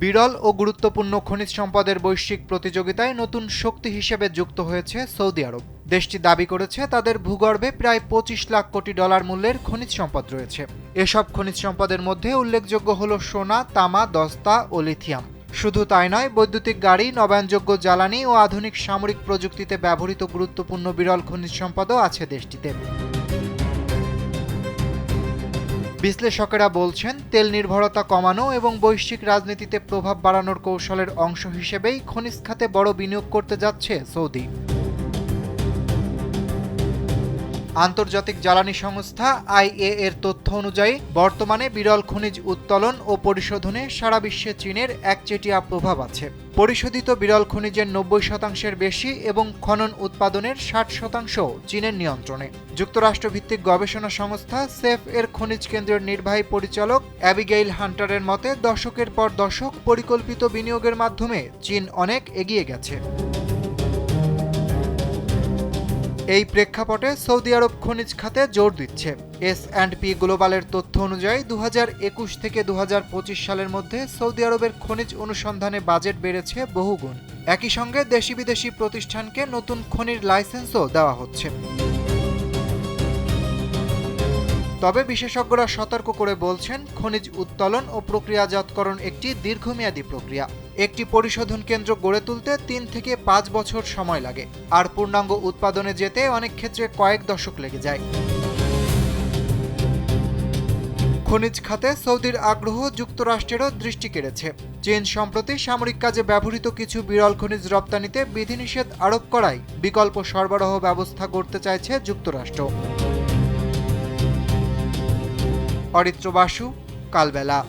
বিরল ও গুরুত্বপূর্ণ খনিজ সম্পদের বৈশ্বিক প্রতিযোগিতায় নতুন শক্তি হিসেবে যুক্ত হয়েছে সৌদি আরব। দেশটি দাবি করেছে তাদের ভূগর্ভে প্রায় 25 লাখ কোটি ডলার মূল্যের খনিজ সম্পদ রয়েছে। এসব খনিজ সম্পদের মধ্যে উল্লেখযোগ্য হল সোনা, তামা, দস্তা ও লিথিয়াম। শুধু তাই নয়, বৈদ্যুতিক গাড়ি, নবায়নযোগ্য জ্বালানি ও আধুনিক সামরিক প্রযুক্তিতে ব্যবহৃত গুরুত্বপূর্ণ বিরল খনিজ সম্পদও আছে দেশটিতে। বিশ্লেষকেরা বলছেন, তেল নির্ভরতা কমানো এবং বৈশ্বিক রাজনীতিতে প্রভাব বাড়ানোর কৌশলের অংশ হিসেবেই খনিজ খাতে বড় বিনিয়োগ করতে যাচ্ছে সৌদি। আন্তর্জাতিক জ্বালানি সংস্থা আইএ এর তথ্য অনুযায়ী বর্তমানে বিরল খনিজ উত্তোলন ও পরিশোধনে সারা বিশ্বে চীনের একচেটিয়া প্রভাব আছে। পরিশোধিত বিরল খনিজের 90%-এর বেশি এবং খনন উৎপাদনের 60% চীনের নিয়ন্ত্রণে। যুক্তরাষ্ট্রভিত্তিক গবেষণা সংস্থা সেফ এর খনিজ কেন্দ্রের নির্বাহী পরিচালক অ্যাবিগেইল হান্টারের মতে, দশকের পর দশক পরিকল্পিত বিনিয়োগের মাধ্যমে চীন অনেক এগিয়ে গেছে। এই প্রেক্ষাপটে সৌদি আরব খনিজ খাতে জোর দিচ্ছে। S&P গ্লোবালের তথ্য অনুযায়ী 2021 থেকে 2025 সালের মধ্যে সৌদি আরবের খনিজ অনুসন্ধানে বাজেট বেড়েছে বহুগুণ। একই সঙ্গে দেশি বিদেশি প্রতিষ্ঠানকে নতুন খনির লাইসেন্সও দেওয়া হচ্ছে। তবে বিশেষজ্ঞরা সতর্ক করে বলছেন, খনিজ উত্তোলন ও প্রক্রিয়াজাতকরণ একটি দীর্ঘমেয়াদী প্রক্রিয়া। একটি পরিশোধন কেন্দ্র গড়ে তুলতে 3 থেকে 5 বছর সময় লাগে, আর পূর্ণাঙ্গ উৎপাদনে যেতে অনেক ক্ষেত্রে কয়েক দশক লেগে যায়। খনিজ খাতে সৌদির আগ্রহ যুক্তরাষ্ট্রেরও দৃষ্টি কেড়েছে। চীন সম্প্রতি সামরিক কাজে ব্যবহৃত কিছু বিরল খনিজ রপ্তানিতে বিধিনিষেধ আরোপ করায় বিকল্প সরবরাহ ব্যবস্থা করতে চাইছে যুক্তরাষ্ট্র। অরিত্র বাসু, কালবেলা।